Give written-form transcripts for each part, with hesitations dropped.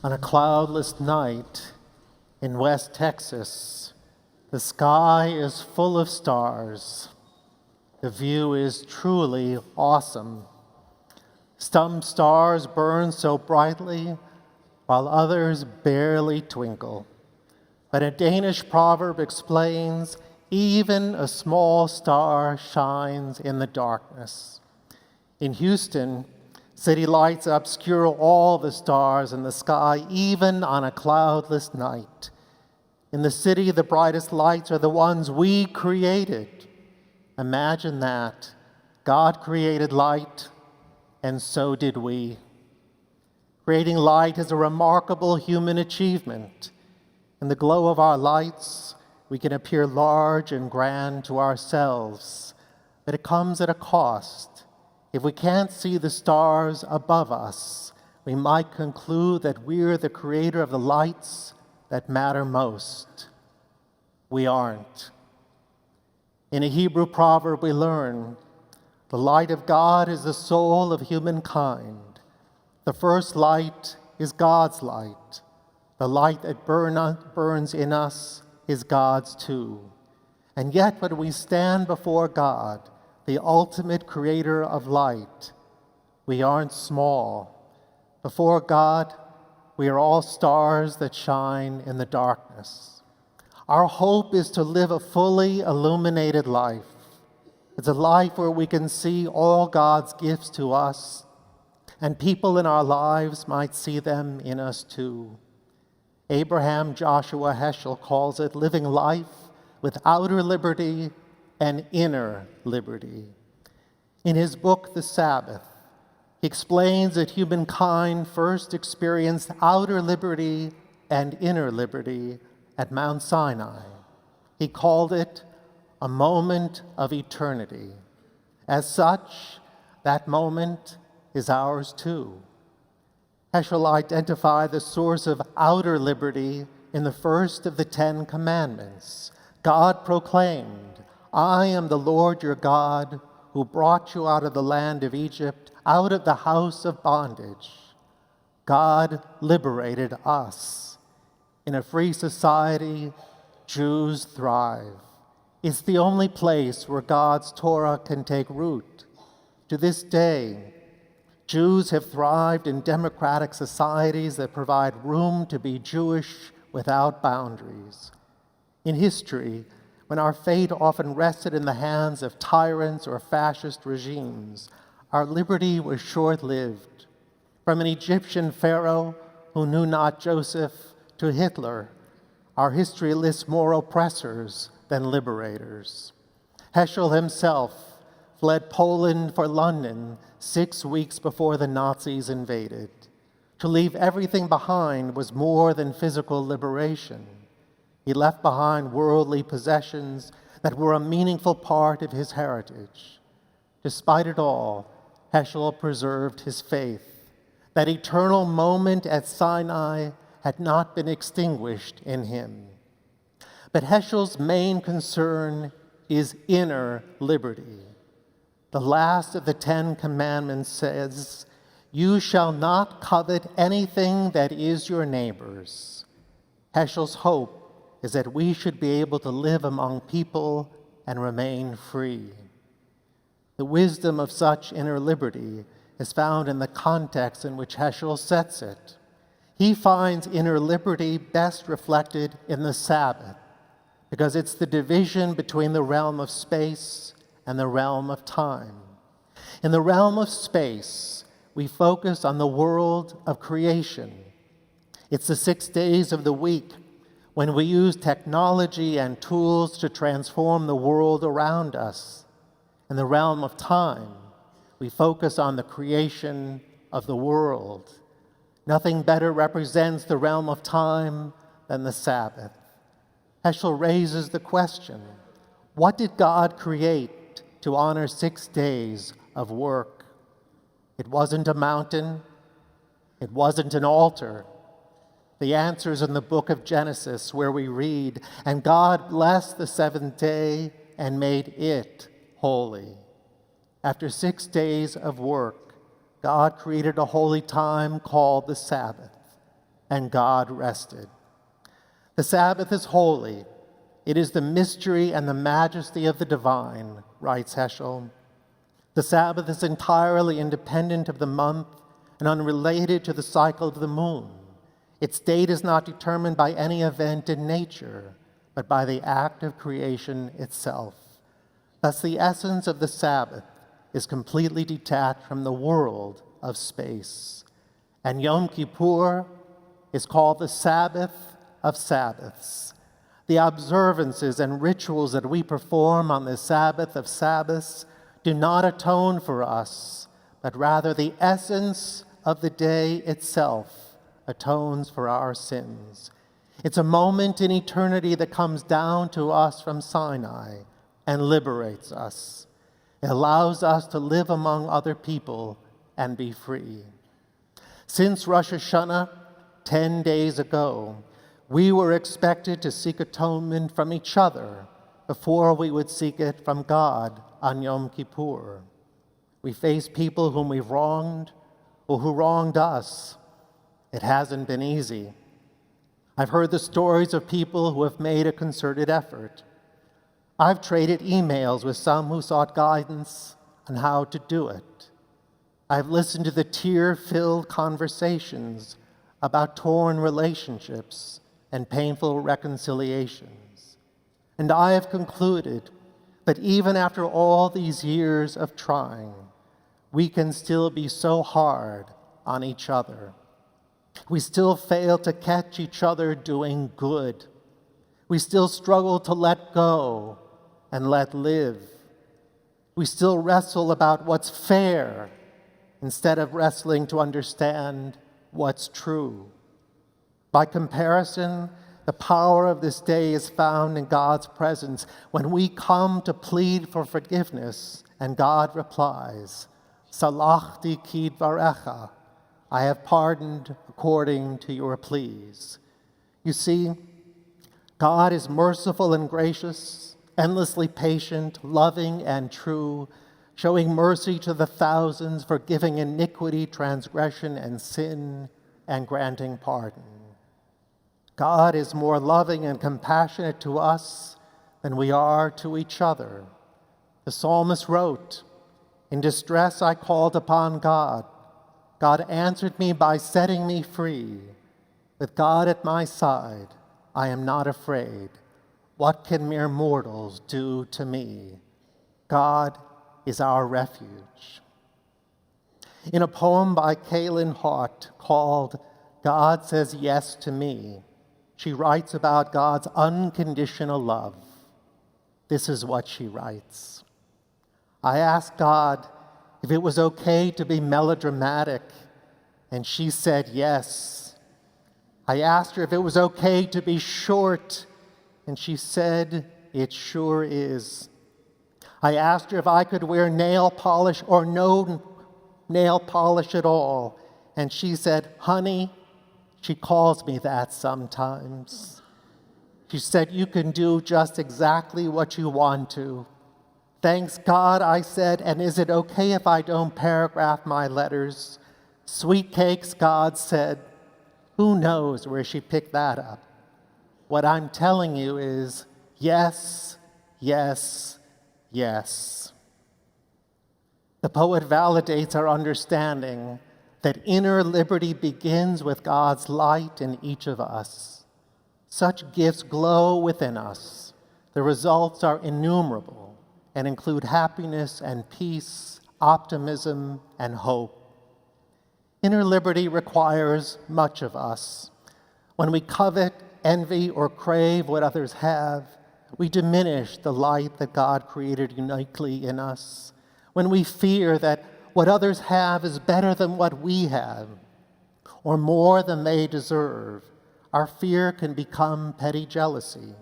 On a cloudless night in West Texas, the sky is full of stars. The view is truly awesome. Some stars burn so brightly, while others barely twinkle. But a Danish proverb explains, even a small star shines in the darkness. In Houston, city lights obscure all the stars in the sky, even on a cloudless night. In the city, the brightest lights are the ones we created. Imagine that. God created light, and so did we. Creating light is a remarkable human achievement. In the glow of our lights, we can appear large and grand to ourselves, but it comes at a cost. If we can't see the stars above us, we might conclude that we're the creator of the lights that matter most. We aren't. In a Hebrew proverb, we learn, the light of God is the soul of humankind. The first light is God's light. The light that burns in us is God's too. And yet, when we stand before God, the ultimate creator of light, we aren't small. Before God, we are all stars that shine in the darkness. Our hope is to live a fully illuminated life. It's a life where we can see all God's gifts to us, and people in our lives might see them in us too. Abraham Joshua Heschel calls it living life with outer liberty and inner liberty. In his book, The Sabbath, he explains that humankind first experienced outer liberty and inner liberty at Mount Sinai. He called it a moment of eternity. As such, that moment is ours too. Heschel identified the source of outer liberty in the first of the 10 Commandments. God proclaimed, "I am the Lord your God who brought you out of the land of Egypt, out of the house of bondage." God liberated us. In a free society, Jews thrive. It's the only place where God's Torah can take root. To this day, Jews have thrived in democratic societies that provide room to be Jewish without boundaries. In history, when our fate often rested in the hands of tyrants or fascist regimes, our liberty was short-lived. From an Egyptian pharaoh who knew not Joseph to Hitler, our history lists more oppressors than liberators. Heschel himself fled Poland for London 6 weeks before the Nazis invaded. To leave everything behind was more than physical liberation. He left behind worldly possessions that were a meaningful part of his heritage. Despite it all, Heschel preserved his faith. That eternal moment at Sinai had not been extinguished in him. But Heschel's main concern is inner liberty. The last of the 10 Commandments says, "You shall not covet anything that is your neighbor's." Heschel's hope is that we should be able to live among people and remain free. The wisdom of such inner liberty is found in the context in which Heschel sets it. He finds inner liberty best reflected in the Sabbath, because it's the division between the realm of space and the realm of time. In the realm of space, we focus on the world of creation. It's the 6 days of the week when we use technology and tools to transform the world around us. In the realm of time, we focus on the creation of the world. Nothing better represents the realm of time than the Sabbath. Heschel raises the question, what did God create to honor 6 days of work? It wasn't a mountain. It wasn't an altar. The answer is in the book of Genesis, where we read, "And God blessed the 7th day and made it holy." After 6 days of work, God created a holy time called the Sabbath. and God rested. The Sabbath is holy. It is the mystery and the majesty of the divine, writes Heschel. The Sabbath is entirely independent of the month and unrelated to the cycle of the moon. Its date is not determined by any event in nature, but by the act of creation itself. Thus, the essence of the Sabbath is completely detached from the world of space. And Yom Kippur is called the Sabbath of Sabbaths. The observances and rituals that we perform on the Sabbath of Sabbaths do not atone for us, but rather the essence of the day itself atones for our sins. It's a moment in eternity that comes down to us from Sinai and liberates us. It allows us to live among other people and be free. Since Rosh Hashanah, 10 days ago, we were expected to seek atonement from each other before we would seek it from God on Yom Kippur. We face people whom we've wronged or who wronged us. It hasn't been easy. I've heard the stories of people who have made a concerted effort. I've traded emails with some who sought guidance on how to do it. I've listened to the tear-filled conversations about torn relationships and painful reconciliations. And I have concluded that even after all these years of trying, we can still be so hard on each other. We still fail to catch each other doing good. We still struggle to let go and let live. We still wrestle about what's fair instead of wrestling to understand what's true. By comparison, the power of this day is found in God's presence when we come to plead for forgiveness and God replies, Salachti kidvarecha, I have pardoned according to your pleas. You see, God is merciful and gracious, endlessly patient, loving and true, showing mercy to the thousands, forgiving iniquity, transgression, and sin, and granting pardon. God is more loving and compassionate to us than we are to each other. The psalmist wrote, "In distress I called upon God. God answered me by setting me free. With God at my side, I am not afraid. What can mere mortals do to me? God is our refuge." In a poem by Kaylin Hart called God Says Yes to Me, she writes about God's unconditional love. This is what she writes. I asked God if it was okay to be melodramatic, and she said yes. I asked her if it was okay to be short, and she said it sure is. I asked her if I could wear nail polish or no nail polish at all, and she said, honey, she calls me that sometimes. She said, you can do just exactly what you want to. Thanks God, I said, and is it okay if I don't paragraph my letters? Sweet cakes, God said. Who knows where she picked that up? What I'm telling you is yes, yes, yes. The poet validates our understanding that inner liberty begins with God's light in each of us. Such gifts glow within us. The results are innumerable and include happiness and peace, optimism and hope. Inner liberty requires much of us. When we covet, envy, or crave what others have, we diminish the light that God created uniquely in us. When we fear that what others have is better than what we have, or more than they deserve, our fear can become petty jealousy.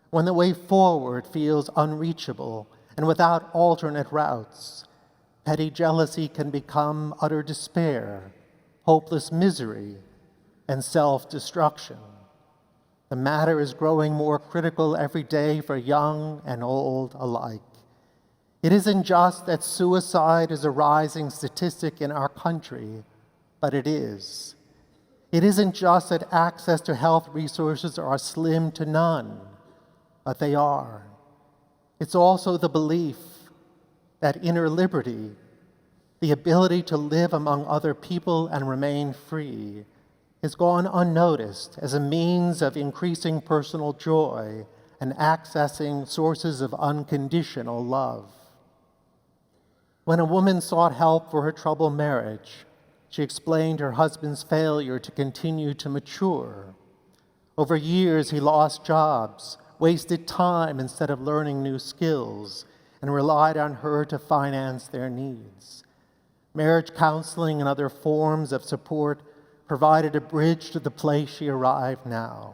When the way forward feels unreachable and without alternate routes, petty jealousy can become utter despair, hopeless misery, and self-destruction. The matter is growing more critical every day for young and old alike. It isn't just that suicide is a rising statistic in our country, but it is. It isn't just that access to health resources are slim to none, but they are. It's also the belief that inner liberty, the ability to live among other people and remain free, has gone unnoticed as a means of increasing personal joy and accessing sources of unconditional love. When a woman sought help for her troubled marriage, she explained her husband's failure to continue to mature. Over years, he lost jobs, wasted time instead of learning new skills, and relied on her to finance their needs. Marriage counseling and other forms of support provided a bridge to the place she arrived now.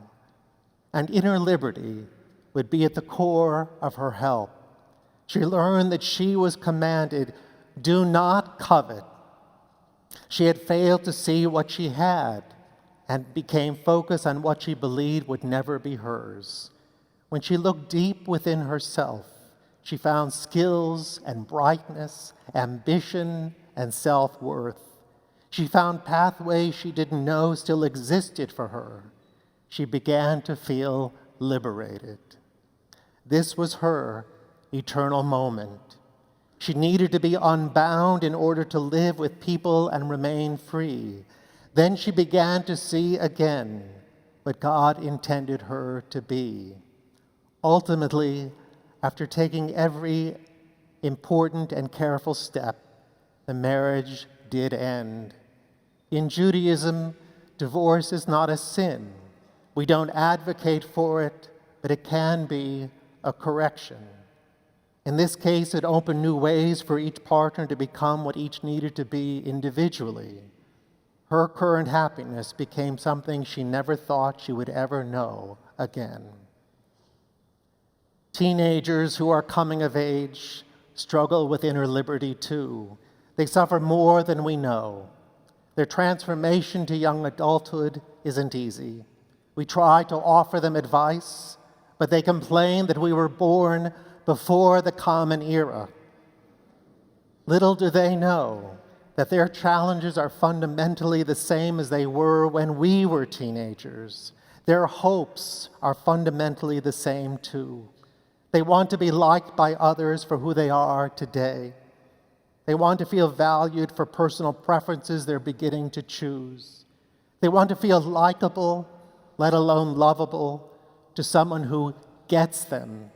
And inner liberty would be at the core of her help. She learned that she was commanded, "Do not covet." She had failed to see what she had and became focused on what she believed would never be hers. When she looked deep within herself, she found skills and brightness, ambition and self-worth. She found pathways she didn't know still existed for her. She began to feel liberated. This was her eternal moment. She needed to be unbound in order to live with people and remain free. Then she began to see again what God intended her to be. Ultimately, after taking every important and careful step, the marriage did end. In Judaism, divorce is not a sin. We don't advocate for it, but it can be a correction. In this case, it opened new ways for each partner to become what each needed to be individually. Her current happiness became something she never thought she would ever know again. Teenagers who are coming of age struggle with inner liberty too. They suffer more than we know. Their transformation to young adulthood isn't easy. We try to offer them advice, but they complain that we were born before the Common Era. Little do they know that their challenges are fundamentally the same as they were when we were teenagers. Their hopes are fundamentally the same too. They want to be liked by others for who they are today. They want to feel valued for personal preferences they're beginning to choose. They want to feel likable, let alone lovable, to someone who gets them.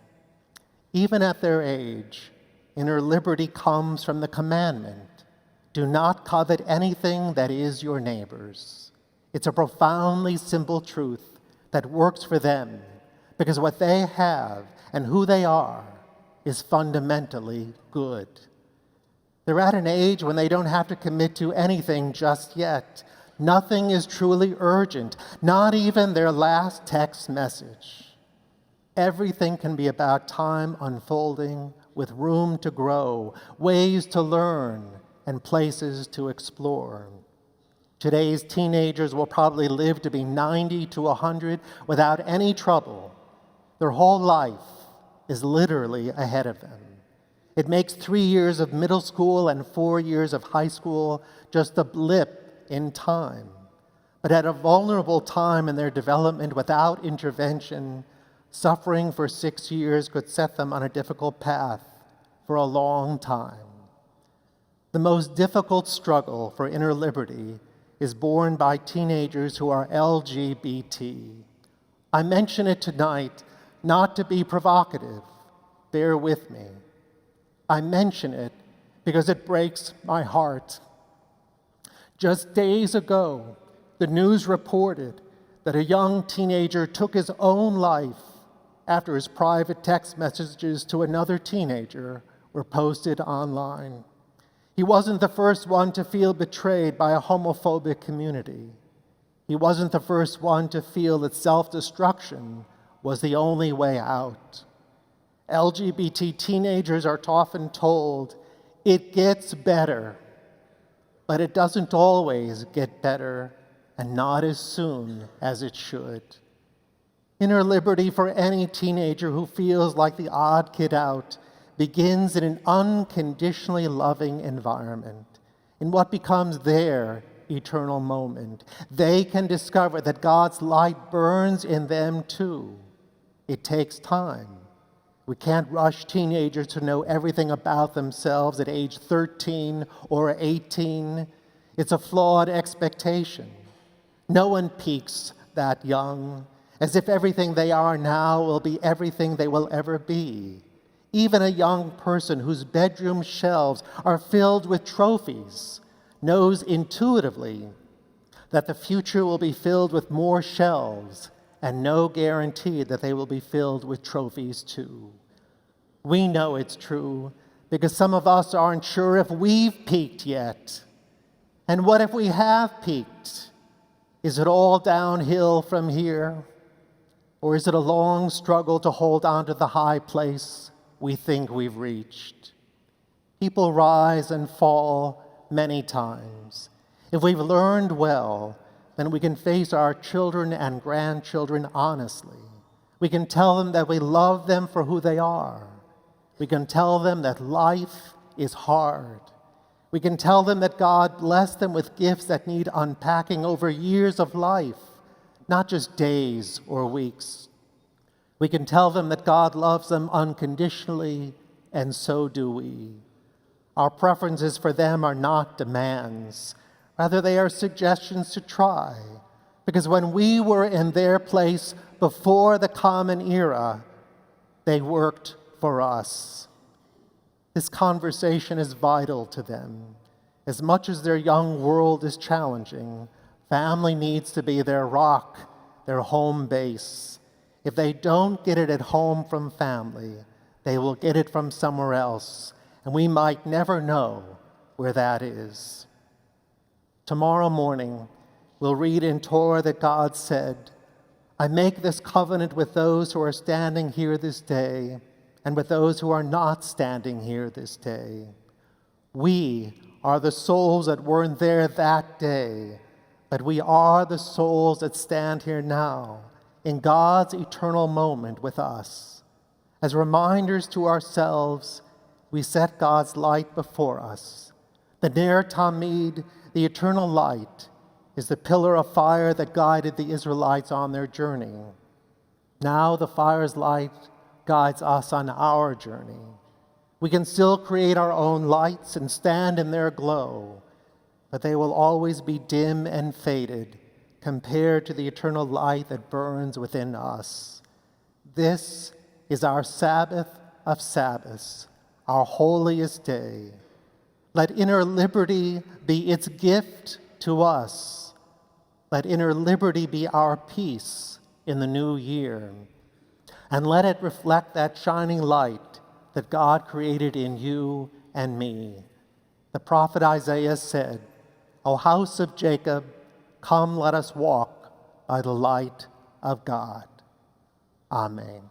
Even at their age, inner liberty comes from the commandment, "Do not covet anything that is your neighbor's." It's a profoundly simple truth that works for them because what they have and who they are is fundamentally good. They're at an age when they don't have to commit to anything just yet. Nothing is truly urgent, not even their last text message. Everything can be about time unfolding with room to grow, ways to learn, and places to explore. Today's teenagers will probably live to be 90 to 100 without any trouble. Their whole life is literally ahead of them. It makes 3 years of middle school and 4 years of high school just a blip in time. But at a vulnerable time in their development without intervention, suffering for 6 years could set them on a difficult path for a long time. The most difficult struggle for inner liberty is borne by teenagers who are LGBT. I mention it tonight not to be provocative. Bear with me. I mention it because it breaks my heart. Just days ago, the news reported that a young teenager took his own life after his private text messages to another teenager were posted online. He wasn't the first one to feel betrayed by a homophobic community. He wasn't the first one to feel that self-destruction was the only way out. LGBT teenagers are often told, "It gets better," but it doesn't always get better, and not as soon as it should. Inner liberty for any teenager who feels like the odd kid out begins in an unconditionally loving environment, in what becomes their eternal moment. They can discover that God's light burns in them too. It takes time. We can't rush teenagers to know everything about themselves at age 13 or 18. It's a flawed expectation. No one peaks that young, as if everything they are now will be everything they will ever be. Even a young person whose bedroom shelves are filled with trophies knows intuitively that the future will be filled with more shelves, and no guarantee that they will be filled with trophies too. We know it's true because some of us aren't sure if we've peaked yet. And what if we have peaked? Is it all downhill from here? Or is it a long struggle to hold on to the high place we think we've reached? People rise and fall many times. If we've learned well, then we can face our children and grandchildren honestly. We can tell them that we love them for who they are. We can tell them that life is hard. We can tell them that God blessed them with gifts that need unpacking over years of life, not just days or weeks. We can tell them that God loves them unconditionally, and so do we. Our preferences for them are not demands. Rather, they are suggestions to try. Because when we were in their place before the Common Era, they worked for us. This conversation is vital to them. As much as their young world is challenging, family needs to be their rock, their home base. If they don't get it at home from family, they will get it from somewhere else, and we might never know where that is. Tomorrow morning, we'll read in Torah that God said, "I make this covenant with those who are standing here this day, and with those who are not standing here this day." We are the souls that weren't there that day, but we are the souls that stand here now in God's eternal moment with us. As reminders to ourselves, we set God's light before us. The Ner Tamid, the eternal light, is the pillar of fire that guided the Israelites on their journey. Now the fire's light guides us on our journey. We can still create our own lights and stand in their glow, but they will always be dim and faded compared to the eternal light that burns within us. This is our Sabbath of Sabbaths, our holiest day. Let inner liberty be its gift to us. Let inner liberty be our peace in the new year. And let it reflect that shining light that God created in you and me. The prophet Isaiah said, "O house of Jacob, come let us walk by the light of God." Amen.